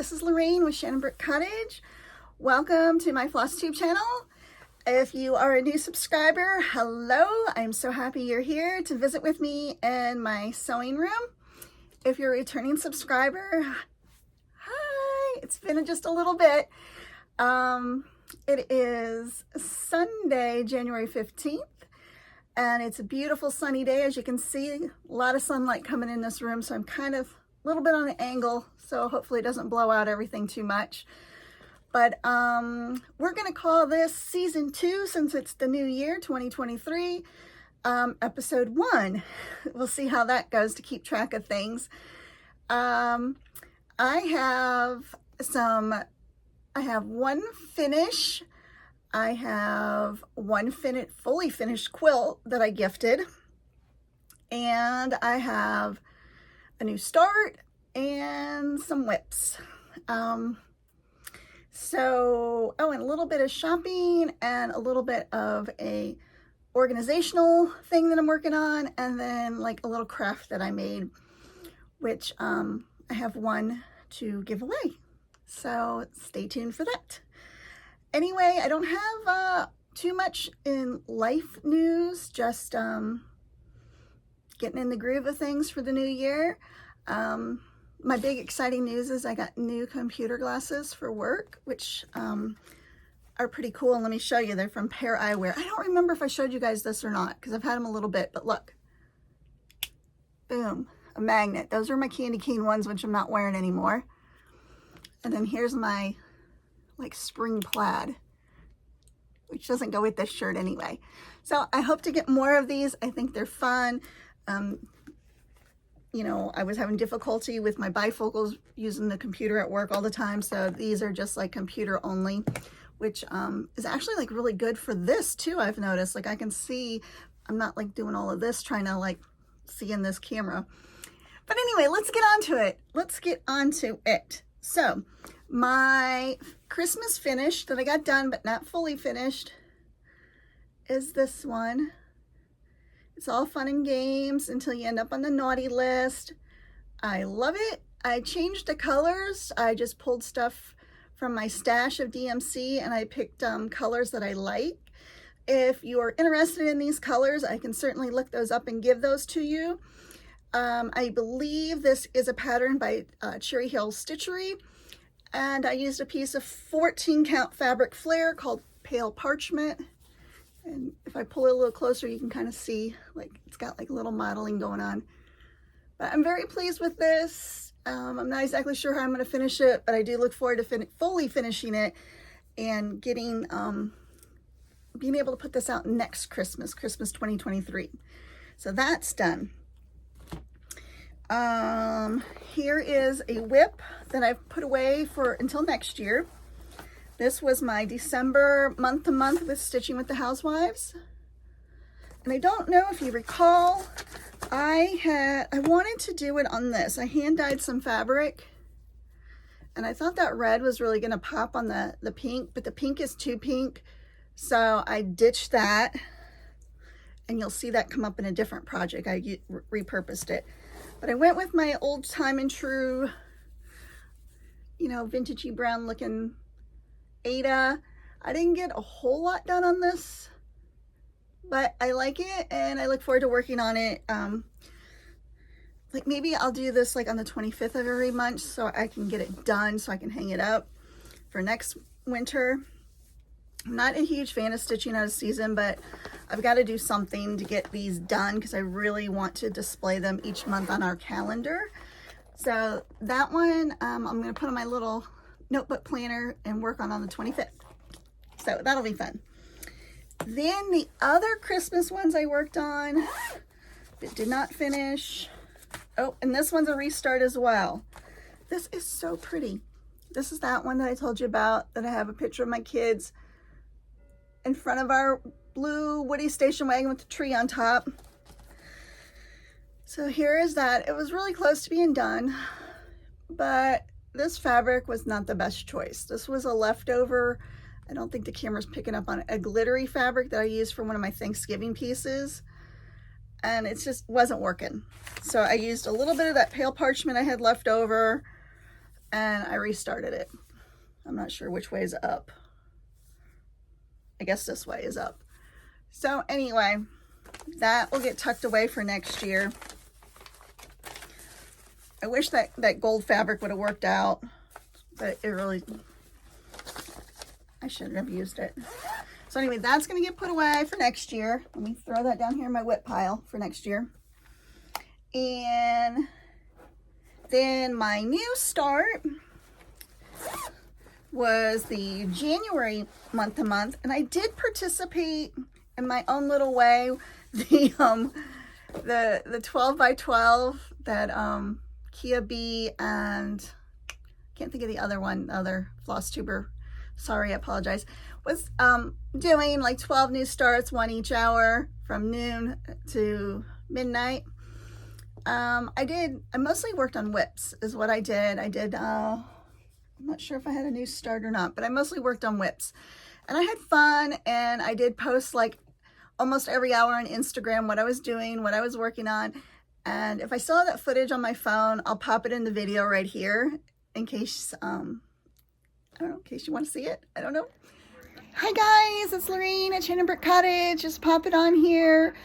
this is Lorraine with Shannon Brick Cottage. Welcome to my Flosstube channel. If you are a new subscriber, hello. I'm so happy you're here to visit with me in my sewing room. If you're a returning subscriber, hi. It's been just a little bit. It is Sunday, January 15th, and it's a beautiful sunny day. As you can see, a lot of sunlight coming in this room, so I'm kind of a little bit on an angle, so hopefully it doesn't blow out everything too much. But we're going to call this season 2, since it's the new year, 2023, episode 1. We'll see how that goes to keep track of things. I have one finish. I have one fully finished quilt that I gifted, and I have a new start and some whips. And a little bit of shopping and a little bit of a organizational thing that I'm working on, and then like a little craft that I made, which I have one to give away. So stay tuned for that. Anyway, I don't have too much in life news, just getting in the groove of things for the new year. My big exciting news is I got new computer glasses for work, which are pretty cool. And let me show you. They're from Pair Eyewear. I don't remember if I showed you guys this or not, because I've had them a little bit, but look. Boom. A magnet. Those are my candy cane ones, which I'm not wearing anymore. And then here's my like spring plaid, which doesn't go with this shirt anyway. So I hope to get more of these. I think they're fun. You know, I was having difficulty with my bifocals using the computer at work all the time. So these are just like computer only, which is actually like really good for this too. I've noticed, like I can see, I'm not like doing all of this trying to like see in this camera. But anyway, let's get onto it. So my Christmas finish that I got done but not fully finished is this one. It's all fun and games until you end up on the naughty list. I love it. I changed the colors. I just pulled stuff from my stash of DMC and I picked colors that I like. If you're interested in these colors, I can certainly look those up and give those to you. I believe this is a pattern by Cherry Hill Stitchery, and I used a piece of 14 count fabric Flair called Pale Parchment. And if I pull it a little closer, you can kind of see like it's got like a little modeling going on. But I'm very pleased with this. I'm not exactly sure how I'm going to finish it, but I do look forward to fully finishing it and getting being able to put this out next Christmas 2023. So that's done. Here is a whip that I've put away for until next year. This was my December month-to-month with Stitching with the Housewives. And I don't know if you recall, I wanted to do it on this. I hand dyed some fabric, and I thought that red was really going to pop on the pink, but the pink is too pink. So I ditched that, and you'll see that come up in a different project. I repurposed it. But I went with my old time and true, you know, vintagey brown looking Aida. I didn't get a whole lot done on this, but I like it and I look forward to working on it. Like maybe I'll do this like on the 25th of every month so I can get it done so I can hang it up for next winter. I'm not a huge fan of stitching out of season, but I've got to do something to get these done because I really want to display them each month on our calendar. So that one I'm going to put on my little notebook planner and work on the 25th. So that'll be fun. Then the other Christmas ones I worked on but did not finish. Oh, and this one's a restart as well. This is so pretty. This is that one that I told you about, that I have a picture of my kids in front of our blue Woody station wagon with the tree on top. So here is that. It was really close to being done, but this fabric was not the best choice. This was a leftover, I don't think the camera's picking up on it, a glittery fabric that I used for one of my Thanksgiving pieces, and it just wasn't working. So I used a little bit of that pale parchment I had left over, and I restarted it. I'm not sure which way is up. I guess this way is up. So anyway, that will get tucked away for next year. I wish that gold fabric would have worked out, but it really, I shouldn't have used it. So anyway, that's going to get put away for next year. Let me throw that down here in my whip pile for next year. And then my new start was the January month-to-month, and I did participate in my own little way. The 12 by 12 that Kia B and can't think of the other one, other Flosstuber. Sorry, I apologize. Was doing like 12 new starts, one each hour from noon to midnight. I mostly worked on whips is what I did. I'm not sure if I had a new start or not, but I mostly worked on whips. And I had fun, and I did post like almost every hour on Instagram what I was doing, what I was working on. And if I still have that footage on my phone, I'll pop it in the video right here in case, I don't know, in case you want to see it. I don't know. Hi guys, it's Lorene at Chain and Brick Cottage. Just pop it on here.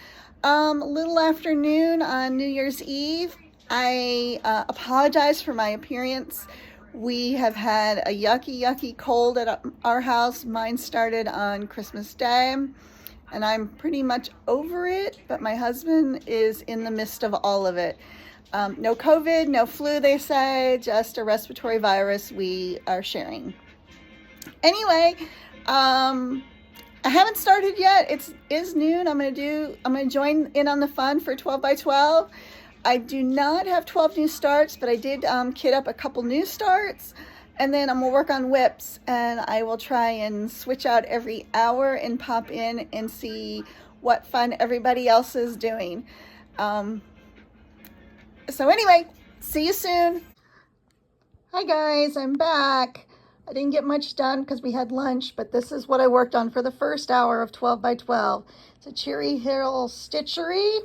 A little afternoon on New Year's Eve. I apologize for my appearance. We have had a yucky cold at our house. Mine started on Christmas Day, and I'm pretty much over it, but my husband is in the midst of all of it. No COVID, no flu, they say, just a respiratory virus we are sharing. Anyway, I haven't started yet. It is noon. I'm gonna join in on the fun for 12 by 12. I do not have 12 new starts, but I did kit up a couple new starts, and then I'm gonna work on whips, and I will try and switch out every hour and pop in and see what fun everybody else is doing. So anyway, see you soon. Hi guys, I'm back. I didn't get much done because we had lunch, but this is what I worked on for the first hour of 12 by 12. It's a Cherry Hill Stitchery.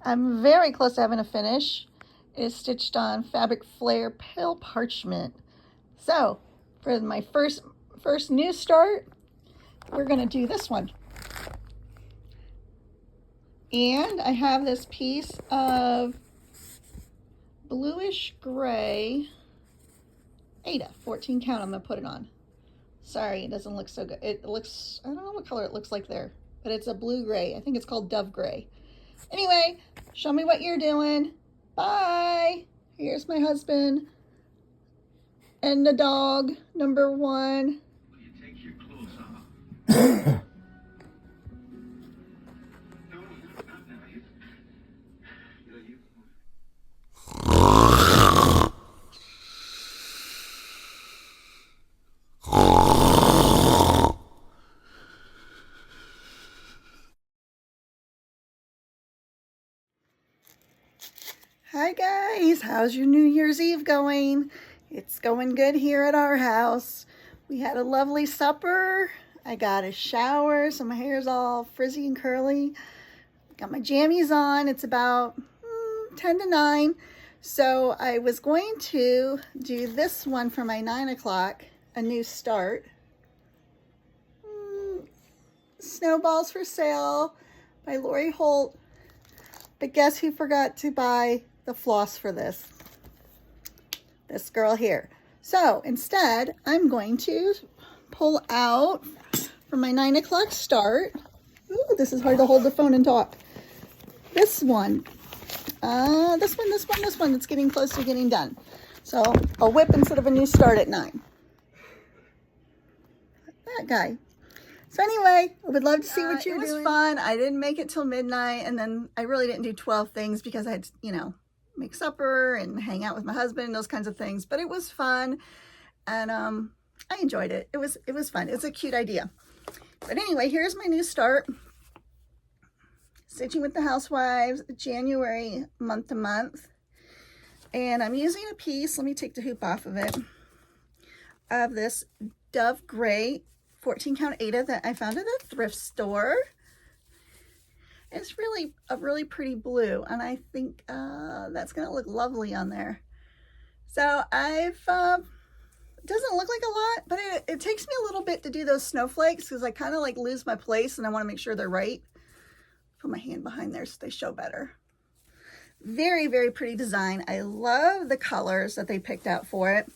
I'm very close to having a finish. It is stitched on fabric Flair pale parchment. So for my first new start, we're gonna do this one. And I have this piece of bluish gray Aida, 14 count. I'm gonna put it on. Sorry, it doesn't look so good. It looks, I don't know what color it looks like there, but it's a blue gray. I think it's called Dove Grey. Anyway, show me what you're doing. Bye. Here's my husband and the dog, number one. Will you take your clothes off? No, not now. You. Hi guys, how's your New Year's Eve going? It's going good here at our house. We had a lovely supper. I got a shower, so my hair's all frizzy and curly. Got my jammies on. It's about 10 to 9. So I was going to do this one for my 9 o'clock, a new start. Snowballs for Sale by Lori Holt. But guess who forgot to buy the floss for this? This girl here. So instead, I'm going to pull out for my 9 o'clock start. Ooh, this is hard to hold the phone and talk. This one. This one that's getting close to getting done. So a whip instead of a new start at 9. That guy. So anyway, I would love to see what you're doing. It was fun. I didn't make it till midnight, and then I really didn't do 12 things because I had, make supper and hang out with my husband and those kinds of things. But it was fun, and I enjoyed it. It was fun. It's a cute idea. But anyway, here's my new start. Stitching with the Housewives, January month to month. And I'm using a piece, let me take the hoop off of it, of this Dove Grey 14 count Aida that I found at a thrift store. It's really a really pretty blue, and I think that's gonna look lovely on there. So I've, it doesn't look like a lot, but it takes me a little bit to do those snowflakes because I kind of like lose my place and I want to make sure they're right. Put my hand behind there so they show better. Very, very pretty design. I love the colors that they picked out for it.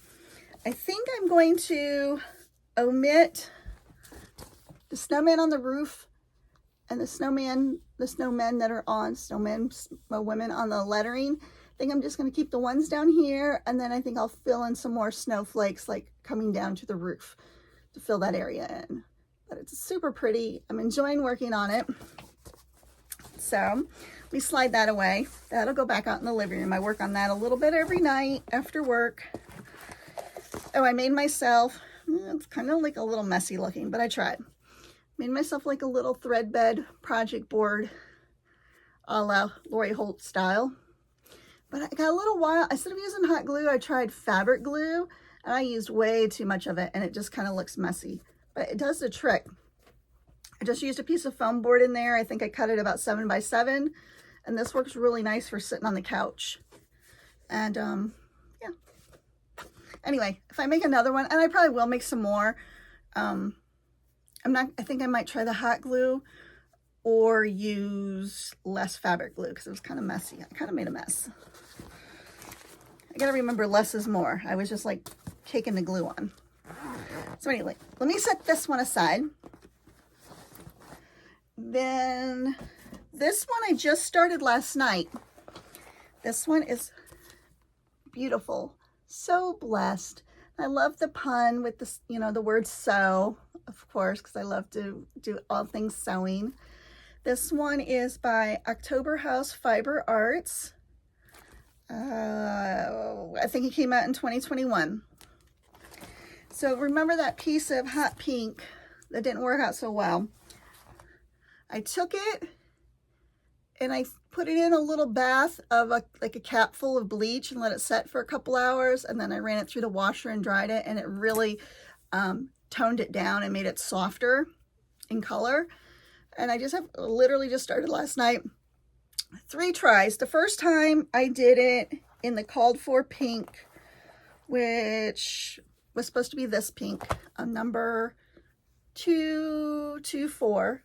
I think I'm going to omit the snowman on the roof and the snowmen that are on, women on the lettering. I think I'm just going to keep the ones down here, and then I think I'll fill in some more snowflakes like coming down to the roof to fill that area in. But it's super pretty. I'm enjoying working on it. So we slide that away. That'll go back out in the living room. I work on that a little bit every night after work. Oh, I made myself, it's kind of like a little messy looking, but I tried. Made myself like a little thread bed project board a la Lori Holt style. But I got a little wild. Instead of using hot glue, I tried fabric glue, and I used way too much of it, and it just kind of looks messy. But it does the trick. I just used a piece of foam board in there. I think I cut it about 7 by 7, and this works really nice for sitting on the couch. And yeah. Anyway, if I make another one, and I probably will make some more, I think I might try the hot glue or use less fabric glue because it was kind of messy. I kind of made a mess. I gotta remember less is more. I was just like caking the glue on. So anyway, let me set this one aside. Then this one I just started last night. This one is beautiful. So blessed. I love the pun with the, the word sew, of course, because I love to do all things sewing. This one is by October House Fiber Arts. I think it came out in 2021. So remember that piece of hot pink that didn't work out so well? I took it and I put it in a little bath of like a cap full of bleach and let it set for a couple hours, and then I ran it through the washer and dried it, and it really toned it down and made it softer in color. And I literally just started last night. 3 tries. The first time I did it in the called for pink, which was supposed to be this pink, number 224.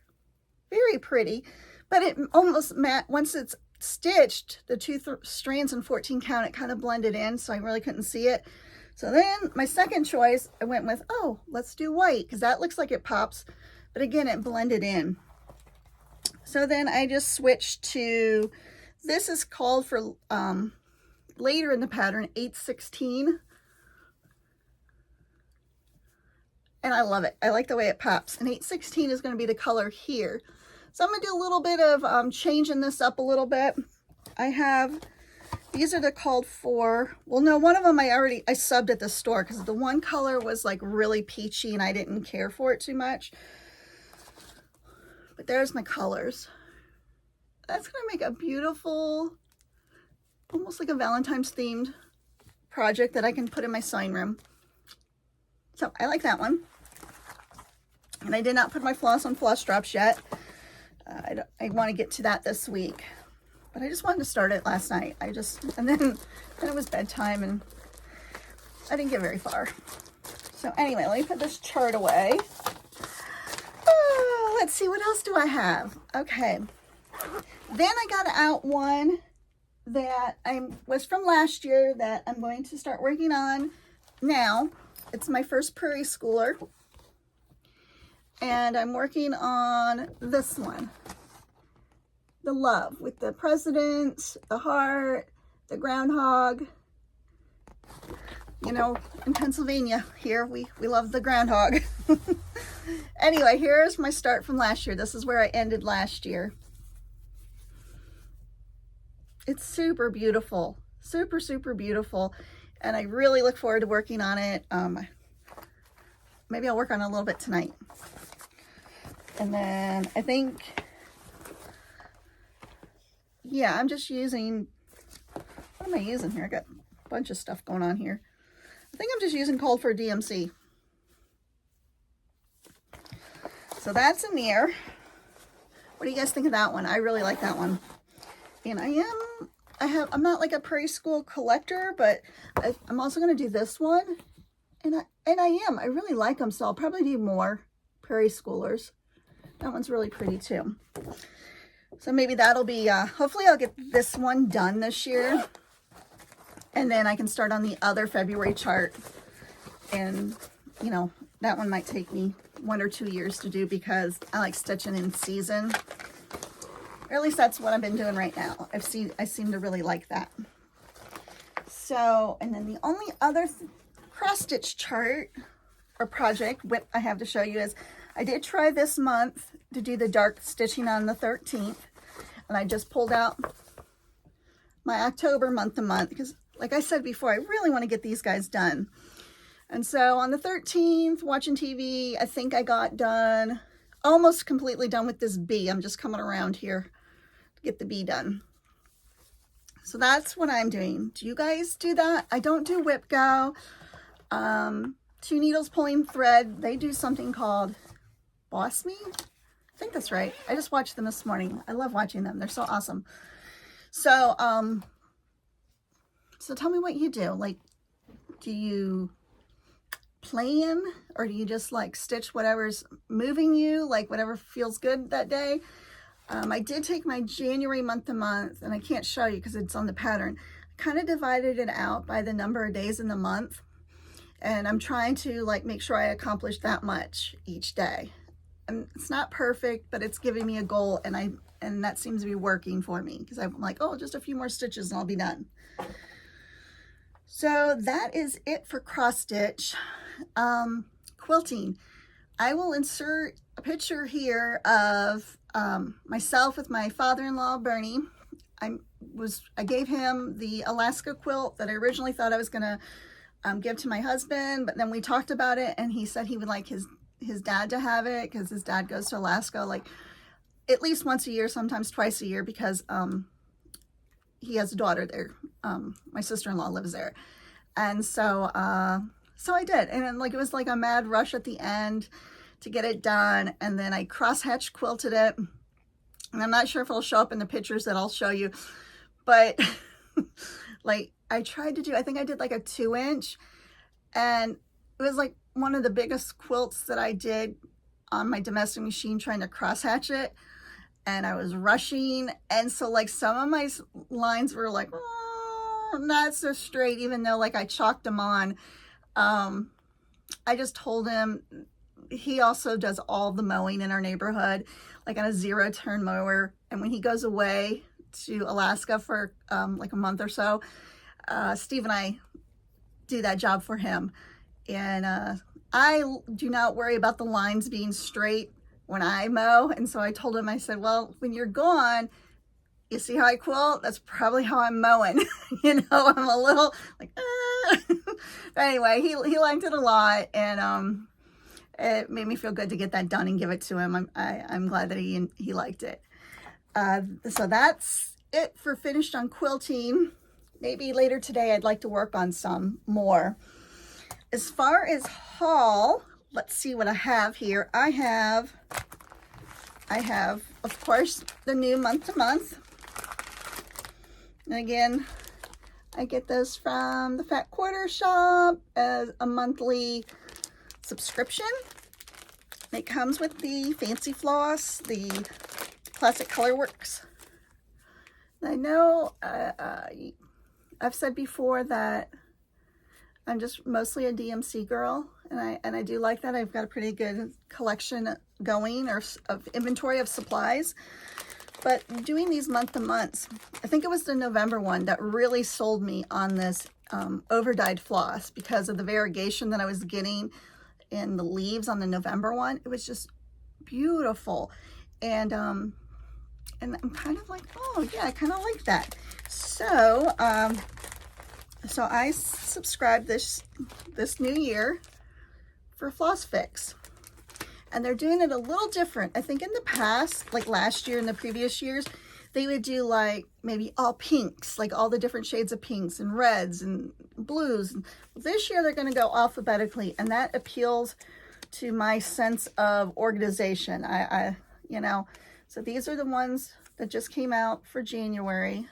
Very pretty, but it almost once it's stitched, the 2 strands and 14 count, it kind of blended in, so I really couldn't see it. So then my second choice, I went with, oh, let's do white, because that looks like it pops, but again, it blended in. So then I just switched to, this is called for later in the pattern, 816. And I love it. I like the way it pops. And 816 is going to be the color here. So I'm going to do a little bit of changing this up a little bit. I have, these are the called for, well, no, one of them I subbed at the store because the one color was like really peachy and I didn't care for it too much. But there's my colors. That's going to make a beautiful, almost like a Valentine's themed project that I can put in my sewing room. So I like that one. And I did not put my floss on floss drops yet. I want to get to that this week. But I just wanted to start it last night. And then it was bedtime and I didn't get very far. So anyway, let me put this chart away. Oh, let's see, what else do I have? Okay. Then I got out one that was from last year that I'm going to start working on now. It's my first Prairie Schooler. And I'm working on this one. The love with the president, the heart, the groundhog. You know, in Pennsylvania here, we love the groundhog. Anyway, here's my start from last year. This is where I ended last year. It's super beautiful. Super, super beautiful. And I really look forward to working on it. Maybe I'll work on it a little bit tonight. And then I think, yeah, I'm just using, what am I using here? I got a bunch of stuff going on here. I think I'm just using called for DMC. So that's in there. What do you guys think of that one? I really like that one. And I am I'm not like a Prairie School collector, but I'm also going to do this one. And I really like them, so I'll probably do more Prairie Schoolers. That one's really pretty too. So maybe that'll be, hopefully I'll get this one done this year. And then I can start on the other February chart. And, you know, that one might take me 1 or 2 years to do because I like stitching in season. Or at least that's what I've been doing right now. I seem to really like that. So, and then the only other cross stitch chart or project whip I have to show you is I did try this month to do the dark stitching on the 13th. And I just pulled out my October month to month because, like I said before, I really want to get these guys done. And so on the 13th, watching TV, I think I got done, almost completely done with this bee. I'm just coming around here to get the bee done. So that's what I'm doing. Do you guys do that? I don't do whip go. 2 needles pulling thread. They do something called Boss Me. I think that's right. I just watched them this morning. I love watching them. They're so awesome. So, so tell me what you do. Like, do you plan or do you just like stitch whatever's moving you, like whatever feels good that day? I did take my January month to month, and I can't show you because it's on the pattern. I kind of divided it out by the number of days in the month, and I'm trying to like make sure I accomplish that much each day. And it's not perfect, but it's giving me a goal, and that seems to be working for me because I'm like, oh, just a few more stitches and I'll be done. So that is it for cross stitch. Quilting. I will insert a picture here of myself with my father-in-law, Bernie. I gave him the Alaska quilt that I originally thought I was going to give to my husband, but then we talked about it and he said he would like his dad to have it because his dad goes to Alaska like at least once a year, sometimes twice a year, because he has a daughter there. My sister-in-law lives there. And so so I did, and like it was like a mad rush at the end to get it done, and then I cross-hatch quilted it, and I'm not sure if it'll show up in the pictures that I'll show you, but like I tried to do, I think I did like a 2-inch, and it was like one of the biggest quilts that I did on my domestic machine trying to cross-hatch it, and I was rushing, and so like some of my lines were like not so straight, even though like I chalked them on. I just told him, he also does all the mowing in our neighborhood, like on a 0-turn mower. And when he goes away to Alaska for like a month or so, Steve and I do that job for him. And I do not worry about the lines being straight when I mow. And so I told him, I said, well, when you're gone, you see how I quilt? That's probably how I'm mowing. You know, I'm a little like, But anyway, he liked it a lot, and it made me feel good to get that done and give it to him. I'm glad that he liked it. So that's it for finished on quilting. Maybe later today I'd like to work on some more. As far as haul, let's see what I have here. I have, of course, the new month to month. And again, I get those from the Fat Quarter Shop as a monthly subscription. It comes with the fancy floss, the classic Colorworks. I know I've said before that I'm just mostly a DMC girl, and I do like that. I've got a pretty good collection going, or of inventory of supplies. But doing these month to months, I think it was the November one that really sold me on this over-dyed floss because of the variegation that I was getting in the leaves on the November one. It was just beautiful. And I'm kind of like, oh yeah, I kind of like that. So, so I subscribed this new year for Floss Fix. And they're doing it a little different. I think in the past, like last year and the previous years, they would do like maybe all pinks, like all the different shades of pinks and reds and blues. This year they're going to go alphabetically, and that appeals to my sense of organization. You know, so these are the ones that just came out for January.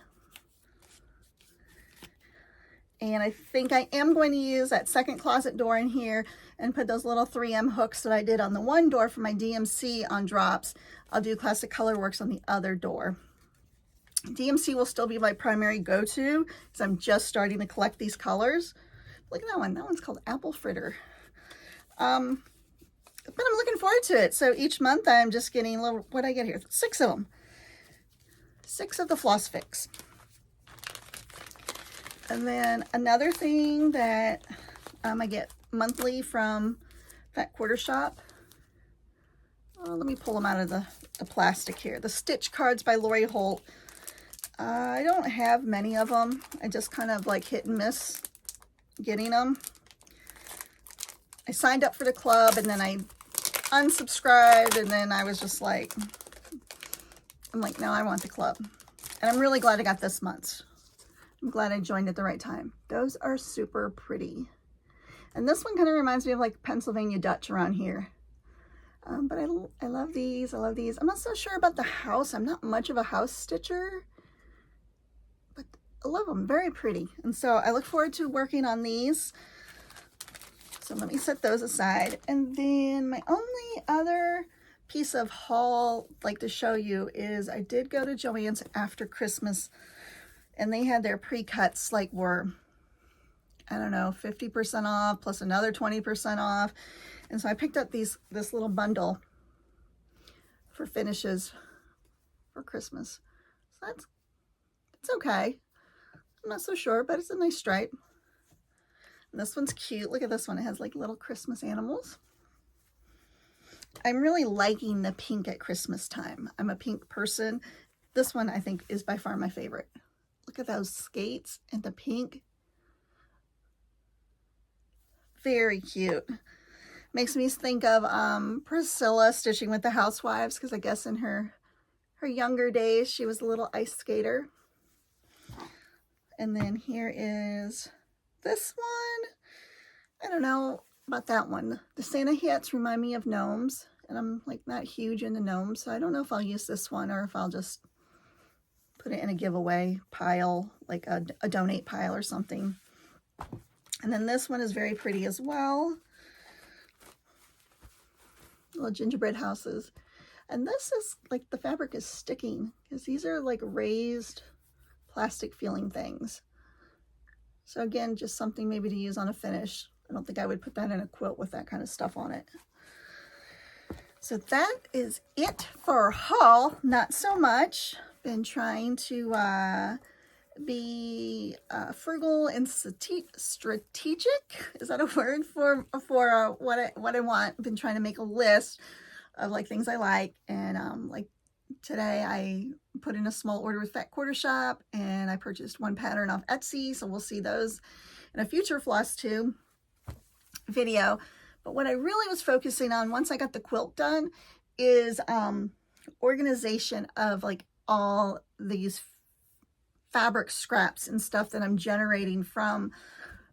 And I think I am going to use that second closet door in here and put those little 3M hooks that I did on the one door for my DMC on drops. I'll do Classic Colorworks on the other door. DMC will still be my primary go-to because I'm just starting to collect these colors. Look at that one. That one's called Apple Fritter. But I'm looking forward to it. So each month I'm just getting a little, what I get here? 6 of them. 6 of the Floss Fix. And then another thing that I get monthly from Fat Quarter Shop. Oh, let me pull them out of the plastic here. The Stitch cards by Lori Holt. I don't have many of them. I just kind of like hit and miss getting them. I signed up for the club and then I unsubscribed, and then I was just like, I'm like, no, I want the club. And I'm really glad I got this month's. I'm glad I joined at the right time. Those are super pretty. And this one kind of reminds me of like Pennsylvania Dutch around here. But I love these. I love these. I'm not so sure about the house. I'm not much of a house stitcher. But I love them. Very pretty. And so I look forward to working on these. So let me set those aside. And then my only other piece of haul I'd like to show you is I did go to Joann's after Christmas. And they had their pre-cuts like were, I don't know, 50% off plus another 20% off. And so I picked up this little bundle for finishes for Christmas. So it's okay. I'm not so sure, but it's a nice stripe. And this one's cute. Look at this one. It has like little Christmas animals. I'm really liking the pink at Christmas time. I'm a pink person. This one I think is by far my favorite. Look at those skates and the pink. Very cute. Makes me think of Priscilla stitching with the Housewives, because I guess in her younger days she was a little ice skater. And then here is this one. I don't know about that one. The Santa hats remind me of gnomes, and I'm like not huge into gnomes, so I don't know if I'll use this one or if I'll just put it in a giveaway pile, like a donate pile or something. And then this one is very pretty as well. Little gingerbread houses. And this is like the fabric is sticking because these are like raised plastic feeling things. So again, just something maybe to use on a finish. I don't think I would put that in a quilt with that kind of stuff on it. So that is it for haul. Not so much. Been trying to be frugal and strategic. Is that a word for what I want? Been trying to make a list of like things I like, and like today I put in a small order with Fat Quarter Shop, and I purchased one pattern off Etsy, so we'll see those in a future Flosstube video. But what I really was focusing on once I got the quilt done is organization of like all these fabric scraps and stuff that I'm generating from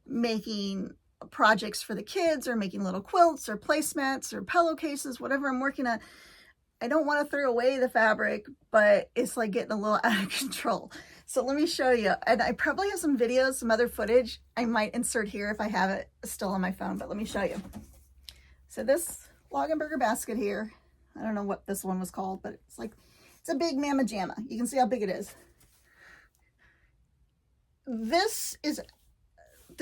making projects for the kids or making little quilts or placemats or pillowcases, whatever I'm working on. I don't want to throw away the fabric, but it's like getting a little out of control. So let me show you. And I probably have some videos, some other footage I might insert here if I have it still on my phone, but let me show you. So this Log and Burger basket here, I don't know what this one was called, but it's like, it's a big mamma jamma. You can see how big it is. This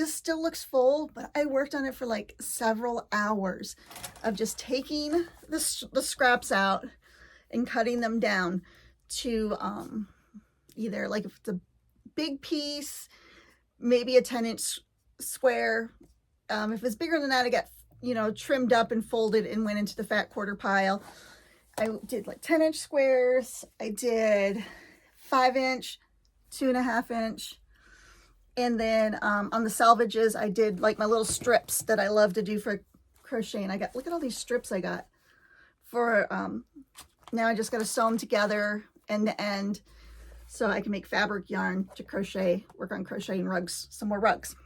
still looks full, but I worked on it for like several hours of just taking the scraps out and cutting them down to either like if it's a big piece, maybe a 10-inch square. If it's bigger than that, it got, you know, trimmed up and folded and went into the fat quarter pile. I did like 10-inch squares. I did 5-inch, 2.5-inch. And then on the salvages, I did like my little strips that I love to do for crocheting. I got, look at all these strips I got for, now I just got to sew them together end to end so I can make fabric yarn to crochet, work on crocheting rugs, some more rugs.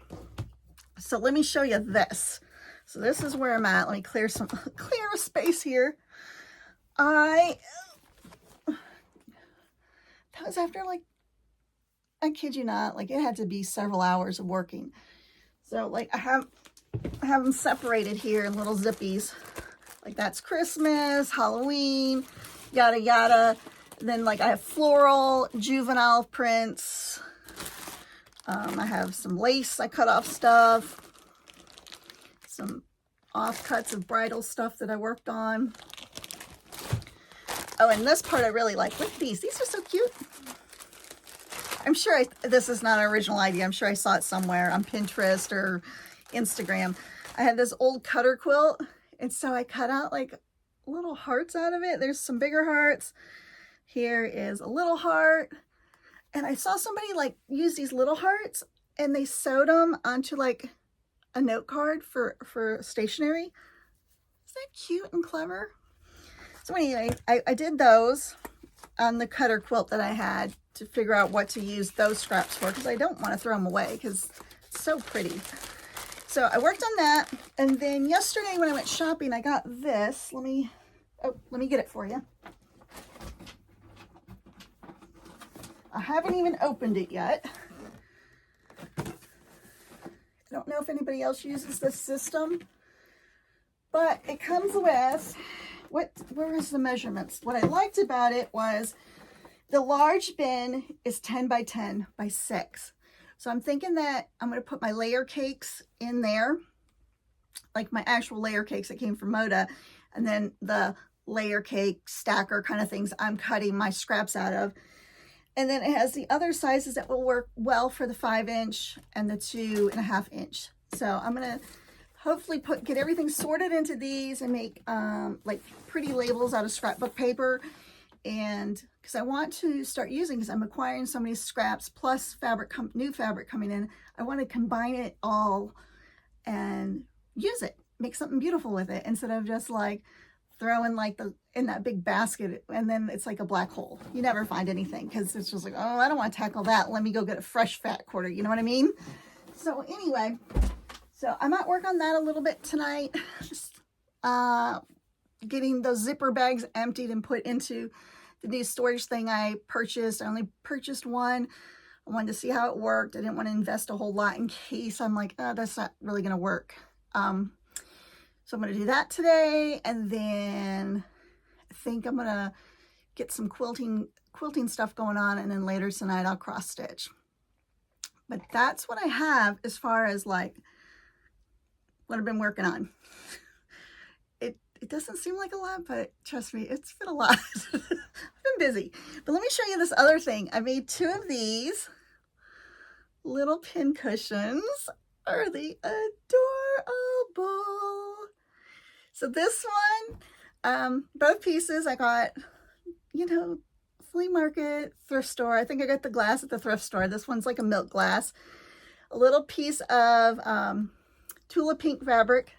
So let me show you this. So this is where I'm at. Let me clear a space here. That was after like I kid you not, like it had to be several hours of working. So like I have them separated here in little zippies. Like that's Christmas, Halloween, yada yada. Then like I have floral, juvenile prints. I have some lace, I cut off stuff. Some offcuts of bridal stuff that I worked on. Oh, and this part I really like. Look at these. These are so cute. I'm sure this is not an original idea. I'm sure I saw it somewhere on Pinterest or Instagram. I had this old cutter quilt, and so I cut out like little hearts out of it. There's some bigger hearts. Here is a little heart. And I saw somebody like use these little hearts and they sewed them onto like a note card for stationery. Is that cute and clever? So anyway, I did those on the cutter quilt that I had to figure out what to use those scraps for, because I don't want to throw them away because it's so pretty. So I worked on that, and then yesterday when I went shopping, I got this. Let me get it for you. I haven't even opened it yet. I don't know if anybody else uses this system, but it comes with, where is the measurements? What I liked about it was the large bin is 10 by 10 by 6. So I'm thinking that I'm going to put my layer cakes in there, like my actual layer cakes that came from Moda, and then the layer cake stacker kind of things I'm cutting my scraps out of. And then it has the other sizes that will work well for the 5-inch and the 2.5-inch. So I'm going to hopefully get everything sorted into these and make like pretty labels out of scrapbook paper. And because I want to start using, because I'm acquiring so many scraps plus new fabric coming in, I want to combine it all and use it, make something beautiful with it, instead of just like throwing like in that big basket and then it's like a black hole. You never find anything because it's just like, oh, I don't want to tackle that. Let me go get a fresh fat quarter. You know what I mean? So anyway, so I might work on that a little bit tonight. Just getting those zipper bags emptied and put into the new storage thing I purchased. I only purchased one. I wanted to see how it worked. I didn't want to invest a whole lot in case I'm like, oh, that's not really going to work. So I'm going to do that today, and then I think I'm going to get some quilting stuff going on, and then later tonight I'll cross stitch. But that's what I have as far as like what I've been working on. It doesn't seem like a lot, but trust me, it's been a lot. I've been busy. But let me show you this other thing. I made 2 of these little pin cushions. Are they adorable? So this one, both pieces I got, flea market, thrift store. I think I got the glass at the thrift store. This one's like a milk glass. A little piece of Tula pink fabric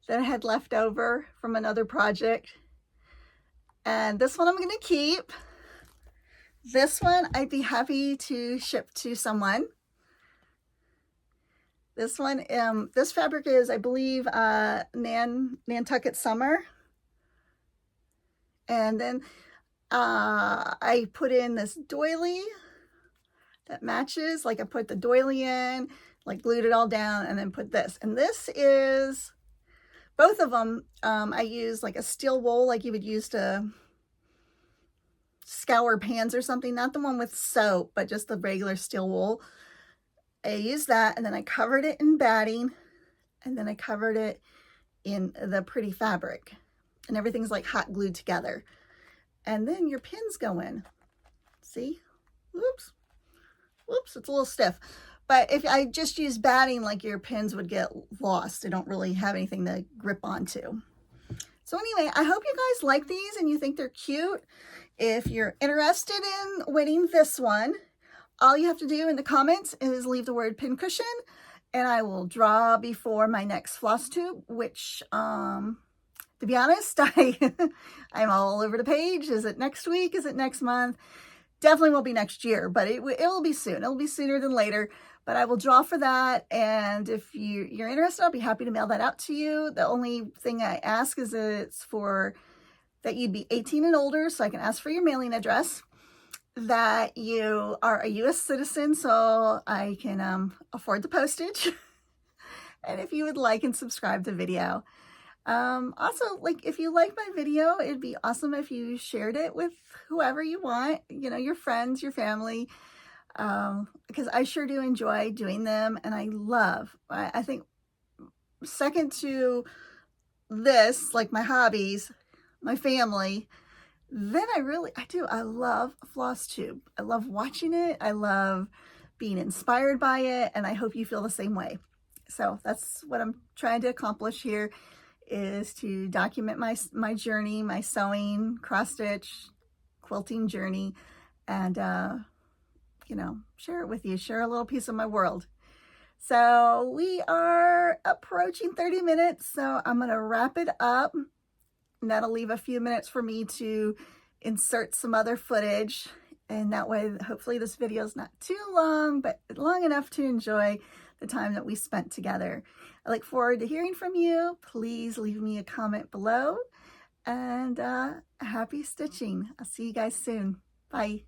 that I had left over from another project. And this one I'm going to keep. This one I'd be happy to ship to someone. This one, this fabric is, I believe, Nantucket Summer. And then I put in this doily that matches. Like I put the doily in, like glued it all down, and then put this. And this is, both of them, I use like a steel wool like you would use to scour pans or something. Not the one with soap, but just the regular steel wool. I used that, and then I covered it in batting, and then I covered it in the pretty fabric, and everything's like hot glued together. And then your pins go in. See? Whoops, it's a little stiff. But if I just use batting, like your pins would get lost. They don't really have anything to grip onto. So anyway, I hope you guys like these and you think they're cute. If you're interested in winning this one, all you have to do in the comments is leave the word pincushion, and I will draw before my next Flosstube, which, to be honest, I'm all over the page. Is it next week? Is it next month? Definitely won't be next year, but it will be soon. It'll be sooner than later, but I will draw for that. And if you're interested, I'll be happy to mail that out to you. The only thing I ask is that it's for that you'd be 18 and older, so I can ask for your mailing address. that you are a U.S. citizen, so I can afford the postage. And if you would like and subscribe to the video. Also, like, if you like my video, it'd be awesome if you shared it with whoever you want, you know, your friends, your family, because I sure do enjoy doing them. And I think second to this, like my hobbies, my family, then I love Flosstube. I love watching it. I love being inspired by it. And I hope you feel the same way. So that's what I'm trying to accomplish here, is to document my journey, my sewing, cross stitch, quilting journey, and, you know, share it with you, share a little piece of my world. So we are approaching 30 minutes. So I'm going to wrap it up. And that'll leave a few minutes for me to insert some other footage. And that way, hopefully this video is not too long, but long enough to enjoy the time that we spent together. I look forward to hearing from you. Please leave me a comment below. And happy stitching. I'll see you guys soon. Bye.